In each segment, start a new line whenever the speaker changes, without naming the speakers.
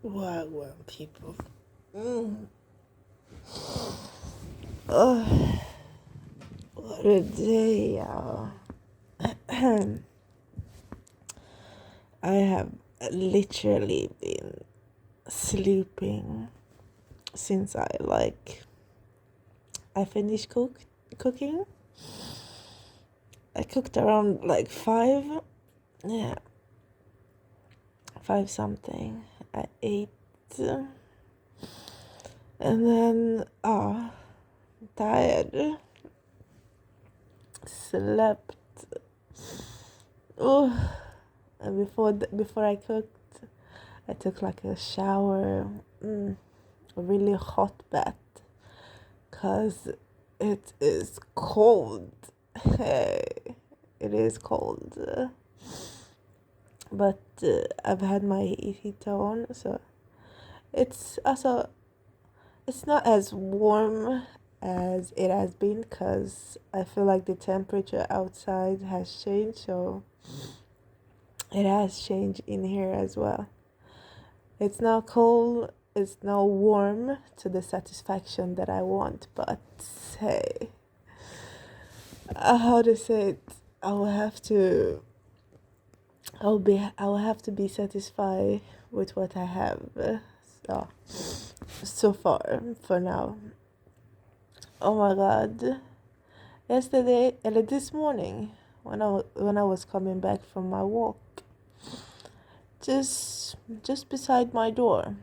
Wagwan people. Mm. Oh, what a day, y'all. I have literally been sleeping since I finished cooking. I cooked around like five, yeah, five something. I ate, and then tired, slept. Oh, and before I cooked, I took like a shower, a really hot bath, cause it is cold. Hey, it is cold, but I've had my heater on, so it's also it's not as warm as it has been, cause I feel like the temperature outside has changed, so it has changed in here as well. It's not cold, it's not warm to the satisfaction that I want, but hey, how to say it? I will have to. I will have to be satisfied with what I have. So far for now. Oh my God! Yesterday, this morning, when I was coming back from my walk, just beside my door.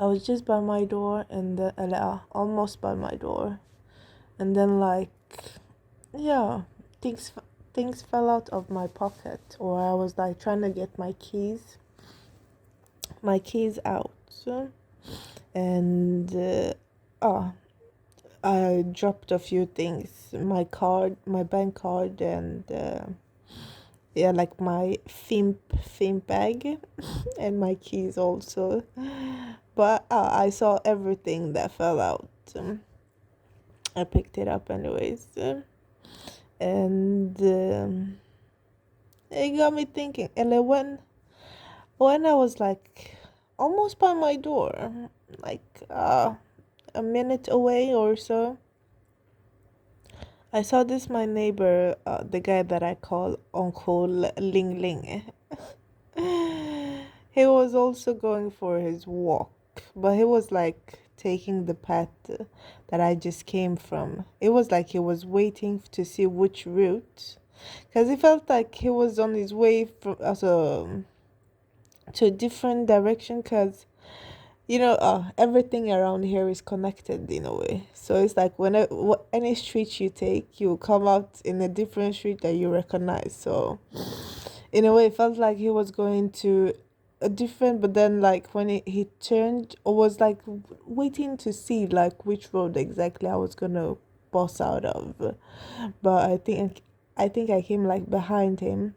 I was just by my door and almost by my door, and then yeah, things things fell out of my pocket, or I was like trying to get my keys out, and oh, I dropped a few things, my bank card, and yeah, like my theme bag, and my keys also. But I saw everything that fell out. I picked it up anyways, and it got me thinking. And then when I was like almost by my door, like a minute away or so, I saw this my neighbor, the guy that I call Uncle Ling Ling. He was also going for his walk, but he was like taking the path that I just came from. It was like he was waiting to see which route, because he felt like he was on his way from also to a different direction. Because everything around here is connected in a way. So it's like any street you take, you come out in a different street that you recognize. So in a way, it felt like he was going to a different, but then like when he turned, or was like waiting to see like which road exactly I was gonna boss out of. But I think I came like behind him,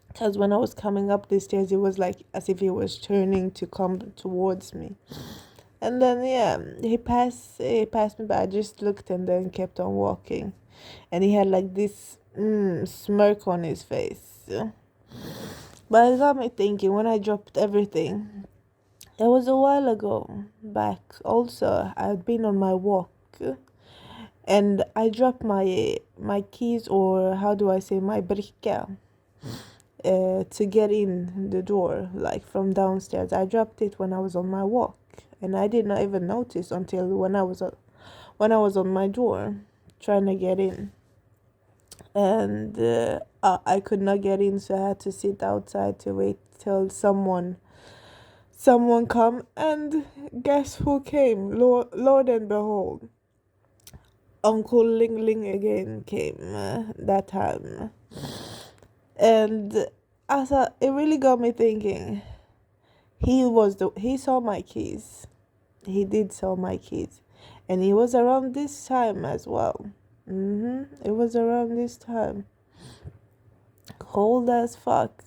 because when I was coming up the stairs, it was like as if he was turning to come towards me. And then yeah, he passed me, but I just looked and then kept on walking. And he had like this smirk on his face. But it got me thinking when I dropped everything. It was a while ago back. Also, I had been on my walk, and I dropped my keys, or how do I say, my bricka, to get in the door, like from downstairs. I dropped it when I was on my walk, and I did not even notice until when I was on my door trying to get in, and I could not get in, so I had to sit outside to wait till someone come, and guess who came? Lord and behold, Uncle Ling Ling again came that time, and it really got me thinking. He saw my keys. He did saw my keys, and he was around this time as well. It was around this time, cold as fuck,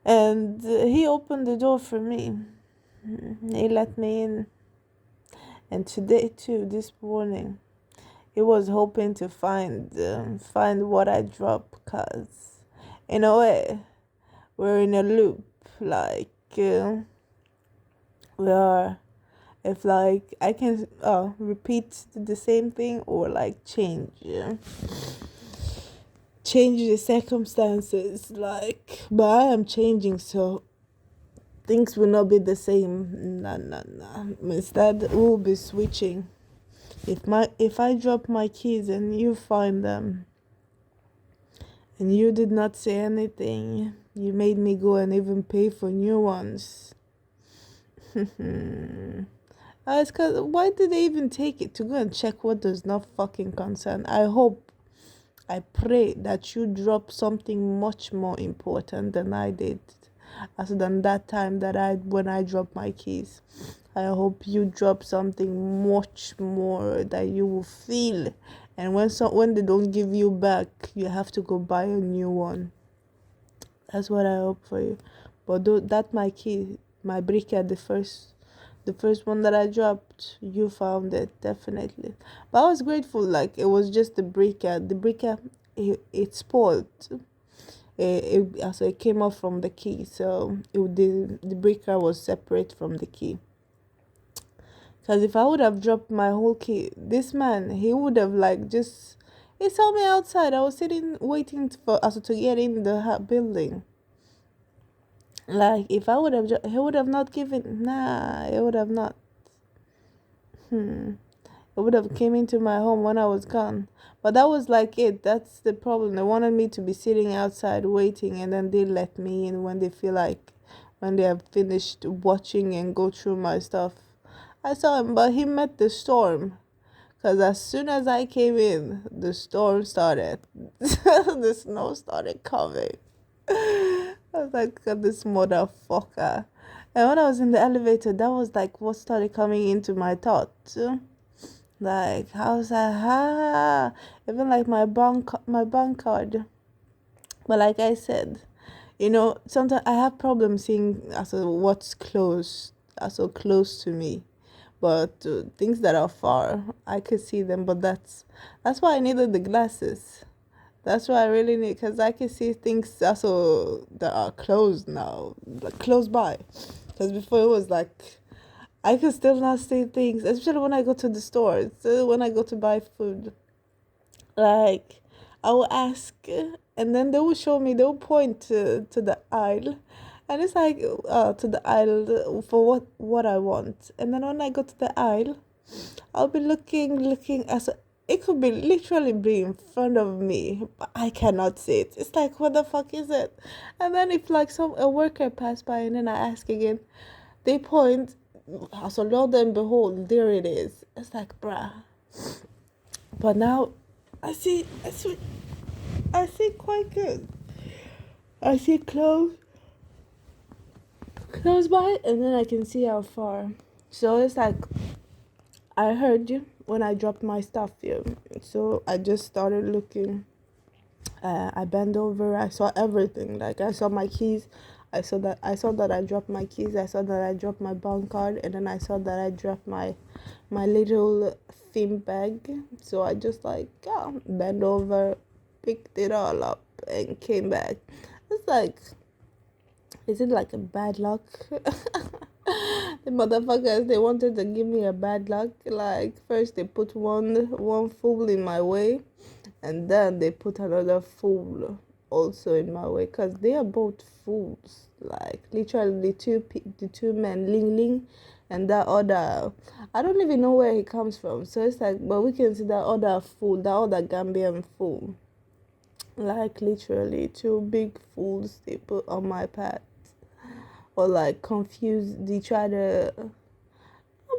and he opened the door for me. He let me in, and today too, this morning, he was hoping to find what I dropped, cause in a way we're in a loop. Like uh, we are, if like I can repeat the same thing or like change the circumstances, like, but I am changing, so things will not be the same. Nah, nah, nah. Instead, we'll be switching. If I drop my keys and you find them and you did not say anything, you made me go and even pay for new ones. It's cause why did they even take it to go and check what does not fucking concern? I pray that you drop something much more important than I did, as than that time that when I dropped my keys. I hope you drop something much more that you will feel, and when they don't give you back, you have to go buy a new one. That's what I hope for you. But that my key, my brick at the first one that I dropped, you found it definitely. But I was grateful. Like, it was just the breaker. The breaker, it spoiled. So it came off from the key. So the breaker was separate from the key. Because if I would have dropped my whole key, this man, he would have like just. He saw me outside. I was sitting waiting for us to get in the building. Like, if I would have, he would have not given. Nah, he would have not. It would have came into my home when I was gone. But that was like it. That's the problem. They wanted me to be sitting outside waiting, and then they let me in when they feel like, when they have finished watching and go through my stuff. I saw him, but he met the storm. Because as soon as I came in, the storm started. The snow started coming. I was like, God, this motherfucker. And when I was in the elevator, that was like what started coming into my thoughts. Like, how's that? Even like my bank card. But like I said, sometimes I have problems seeing what's close to me. But things that are far, I could see them. But that's why I needed the glasses. That's what I really need, because I can see things also that are closed now, like close by. Because before it was like, I could still not see things, especially when I go to the stores, when I go to buy food. Like, I will ask, and then they will show me, they will point to the aisle. And it's like, to the aisle for what I want. And then when I go to the aisle, I'll be looking as it could be literally be in front of me, but I cannot see it. It's like, what the fuck is it? And then if like a worker passed by and then I ask again, they point. So lo and behold, there it is. It's like, bruh. But now, I see quite good. I see close by, and then I can see how far. So it's like, I heard you when I dropped my stuff here. So I just started looking. I bent over. I saw everything. Like, I saw my keys. I saw that I dropped my keys. I saw that I dropped my bank card, and then I saw that I dropped my little theme bag. So I just like, bent over, picked it all up, and came back. It's like, is it like a bad luck? The motherfuckers, they wanted to give me a bad luck. Like, first they put one fool in my way, and then they put another fool also in my way, because they are both fools. Like, literally the two men, Ling Ling, and that other, I don't even know where he comes from. So it's like, but we can see that other fool, that other Gambian fool. Like, literally two big fools they put on my path. Or like confuse, they try to, but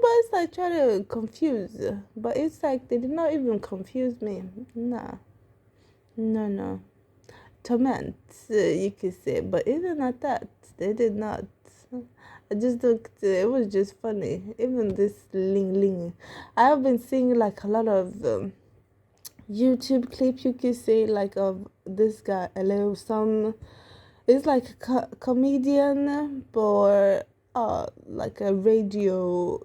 it's like try to confuse, but it's like they did not even confuse me. Nah, no, torment, you could say, but even at that, they did not. I just looked, it was just funny. Even this Ling Ling, I have been seeing like a lot of YouTube clip, you could say, like of this guy, some. It's like a comedian, but like a radio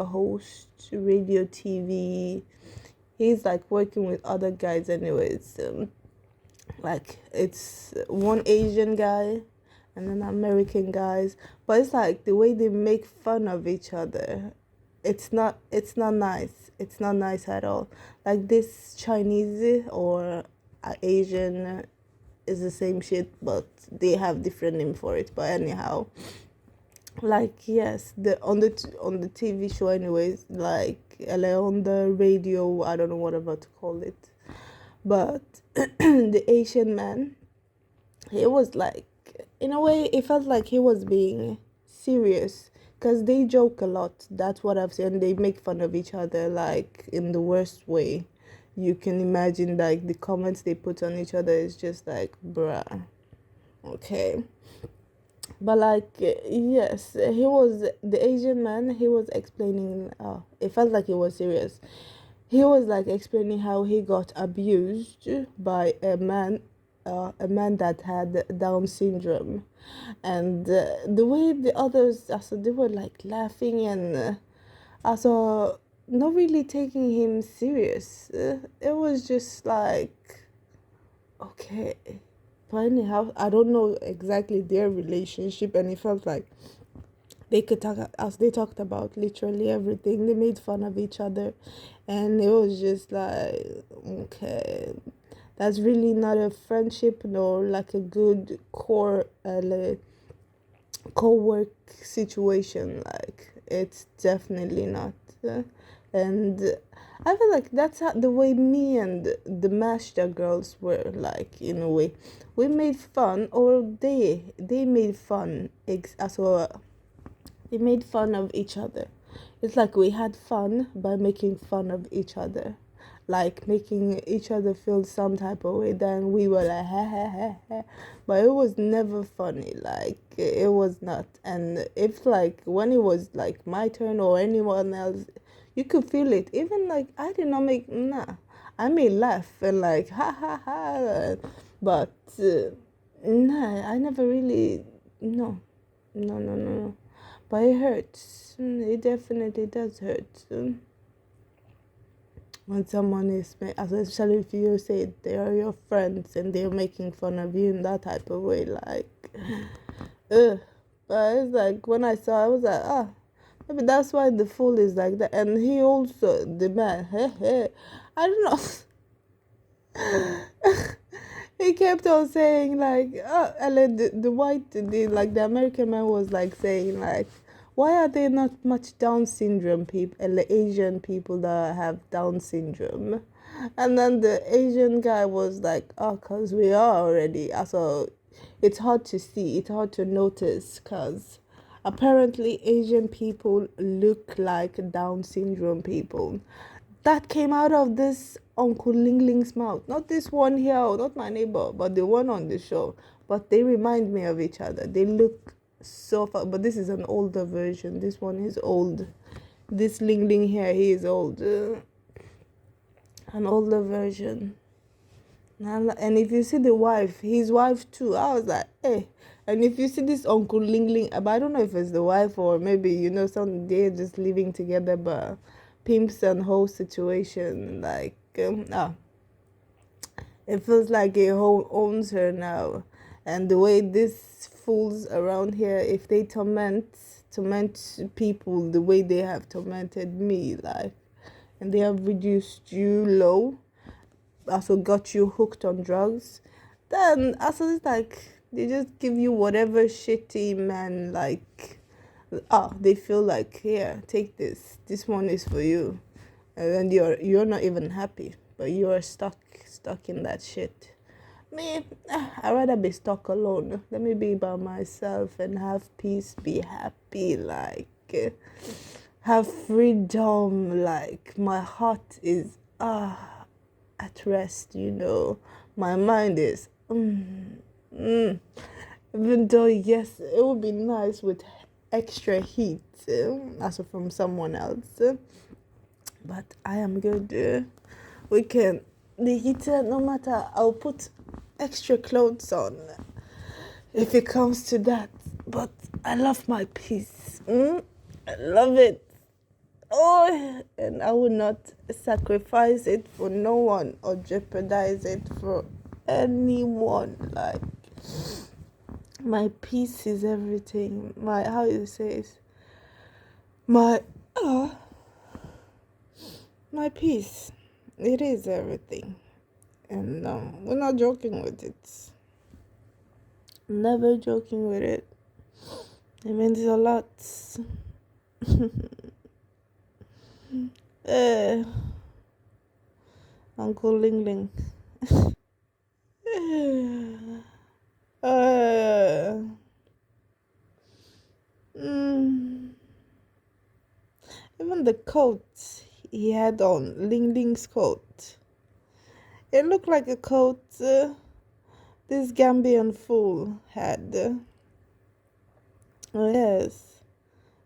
host, radio TV. He's like working with other guys anyways. Like, it's one Asian guy and then American guys. But it's like the way they make fun of each other. It's not nice. It's not nice at all. Like this Chinese or Asian is the same shit, but they have different name for it. But anyhow, like yes, the on the TV show anyways, on the radio, I don't know whatever to call it, but the Asian man, he was like, in a way it felt like he was being serious, because they joke a lot. That's what I've seen. They make fun of each other like in the worst way you can imagine. Like the comments they put on each other is just like, bruh, okay. But like yes, he was the Asian man. He was explaining. It felt like he was serious. He was like explaining how he got abused by a man that had Down syndrome, and the way the others, also they were like laughing and also not really taking him serious. It was just like, okay. But anyhow, I don't know exactly their relationship, and it felt like they could talk, as they talked about literally everything. They made fun of each other, and it was just like, okay, that's really not a friendship nor like a good core co-work situation. Like it's definitely not. And I feel like that's how, the way me and the Master girls were, like, in a way. We made fun, or they made fun as well. They made fun of each other. It's like we had fun by making fun of each other, like making each other feel some type of way. Then we were like, ha ha ha ha, but it was never funny. Like it was not. And if like when it was like my turn or anyone else, you could feel it. Even like I did not make nah. I may laugh and like ha ha ha, but nah, I never really no. But it hurts. It definitely does hurt. When someone is, especially if you say they are your friends and they're making fun of you in that type of way, like, ugh. But it's like when I saw, I was like, maybe that's why the fool is like that. And he also, the man, I don't know. He kept on saying like, and then the American man was like saying like, why are there not much Down syndrome people and the Asian people that have Down syndrome? And then the Asian guy was like, cause we are already. So it's hard to see, it's hard to notice, cause apparently Asian people look like Down syndrome people. That came out of this Uncle Ling Ling's mouth. Not this one here, not my neighbor, but the one on the show. But they remind me of each other. They look so far, but this is an older version. This one is old. This Ling Ling here, he is old. An older version. And if you see the wife, his wife too, I was like, hey. And if you see this Uncle Ling Ling, but I don't know if it's the wife or maybe, some they're just living together, but pimps and whole situation, like, it feels like a whole owns her now. And the way these fools around here, if they torment people the way they have tormented me, like, and they have reduced you low, also got you hooked on drugs, then also it's like they just give you whatever shitty man, like, they feel like, here, take this one is for you, and then you're not even happy, but you are stuck in that shit. Me, I'd rather be stuck alone. Let me be by myself and have peace, be happy, like, have freedom, like, my heart is at rest, my mind is even though yes, it would be nice with extra heat, also from someone else, but I am good. We can the heater, no matter, I'll put extra clothes on if it comes to that, but I love my peace. I love it. And I will not sacrifice it for no one or jeopardize it for anyone. Like, My peace is everything. My, how you say it? My uh, my peace. It is everything. And we're not joking with it. Never joking with it. It means a lot. uh, Uncle Ling Ling. uh, mm, Even the coat he had on, Ling Ling's coat, it looked like a coat this Gambian fool had. Oh, yes,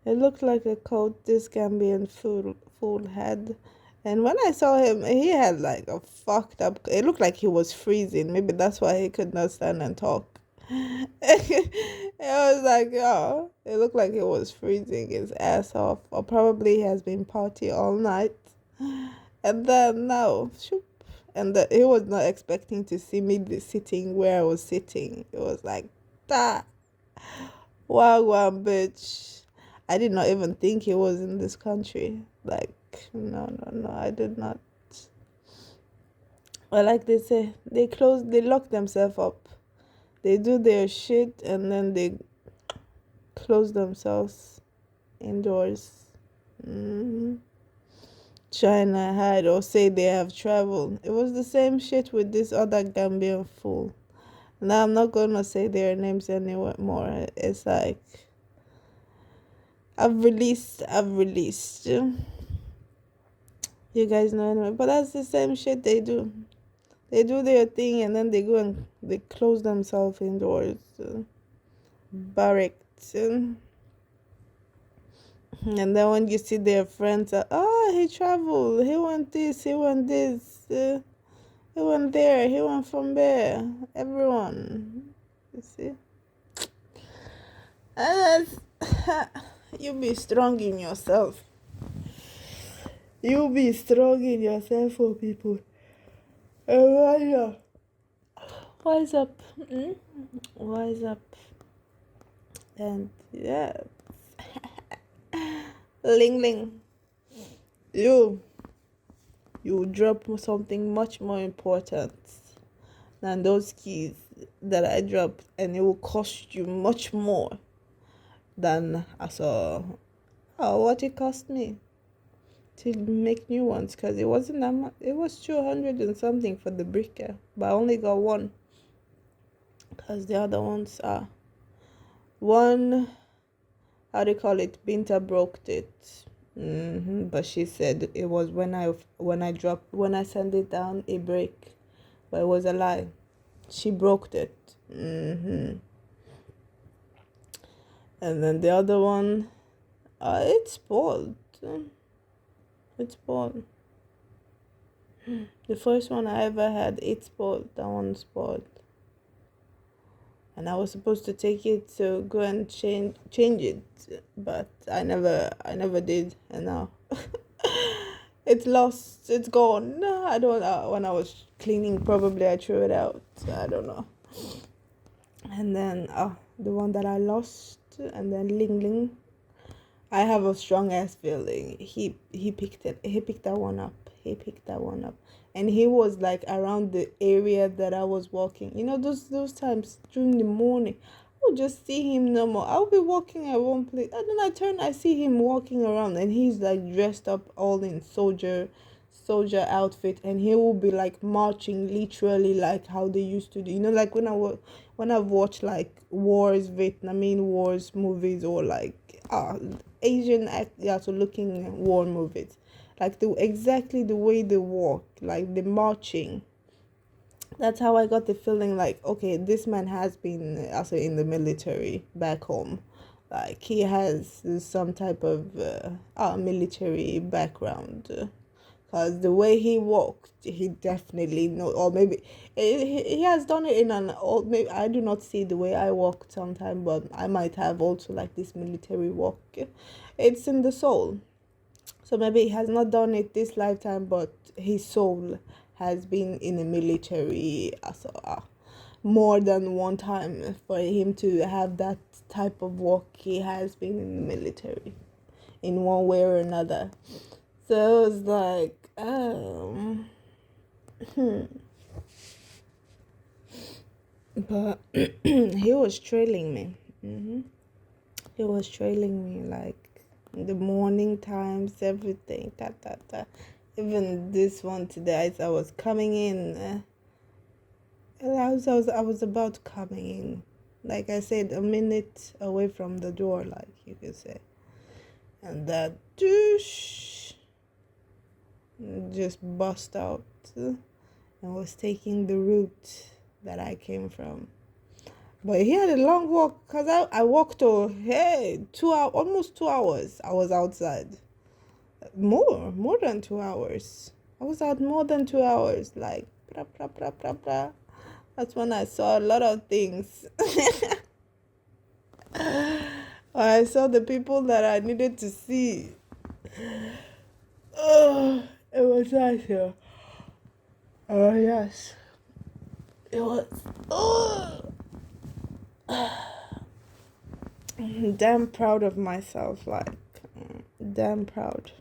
it looked like a coat this Gambian fool had. And when I saw him, he had like a fucked up. It looked like he was freezing. Maybe that's why he could not stand and talk. It was like, oh, it looked like he was freezing his ass off, or probably he has been party all night. And then now, shoop, and he was not expecting to see me sitting where I was sitting. It was like, that wow, bitch. I did not even think he was in this country. Like, no, no, no, I did not. Well, like they say, they lock themselves up. They do their shit and then they close themselves indoors. hmm Trying to hide or say they have traveled. It was the same shit with this other Gambian fool. Now I'm not gonna say their names anymore. It's like I've released. You guys know anyway. But that's the same shit they do. They do their thing and then they go and they close themselves indoors. Barracked. And then when you see their friends, oh, he traveled, he went this, he went this, he went there, he went from there. Everyone, you see. And you be strong in yourself. You be strong in yourself for people. And wise up, wise up, and yeah, Ling Ling, you. You drop something much more important than those keys that I dropped, and it will cost you much more than what it cost me to make new ones, because it wasn't that much. It was 200 and something for the bricker, but I only got one because the other ones are one, how do you call it, Binta broke it. But she said it was when I sent it down a break, but it was a lie. She broke it. And then the other one, it's spoiled. It's spoiled. The first one I ever had, it's spoiled. That one's spoiled. And I was supposed to take it to go and change it, but I never did, and now it's lost, it's gone. I don't know. When I was cleaning, probably I threw it out. I don't know. And then the one that I lost, and then Ling Ling, I have a strong ass feeling he picked that one up. He picked that one up. And he was like around the area that I was walking. You know, those times during the morning, I would just see him no more. I'll be walking at one place, and then I turn, I see him walking around, and he's like dressed up all in soldier outfit, and he will be like marching literally like how they used to do. You know, like when I've watched like Vietnamese wars movies, or like Asian looking war movies, like exactly the way they walk, like the marching. That's how I got the feeling like, okay, this man has been also in the military back home. Like he has some type of military background. Because the way he walked, he definitely know, or maybe he has done it in an old. Maybe I do not see the way I walk sometimes, but I might have also like this military walk. It's in the soul, so maybe he has not done it this lifetime, but his soul has been in the military. more than one time for him to have that type of work. He has been in the military in one way or another. So it was like, but he was trailing me. He was trailing me like in the morning times, everything. Even this one today, as I was coming in, I was about coming in. Like I said, a minute away from the door, like you could say, and that douche just bust out and was taking the route that I came from. But he had a long walk because I walked 2 hours, almost 2 hours. I was outside. More than 2 hours. I was out more than 2 hours. Like, blah, blah, blah, blah, blah. That's when I saw a lot of things. I saw the people that I needed to see. Oh, it was nice. Oh, yes. It was. Oh, damn proud of myself. Like, damn proud.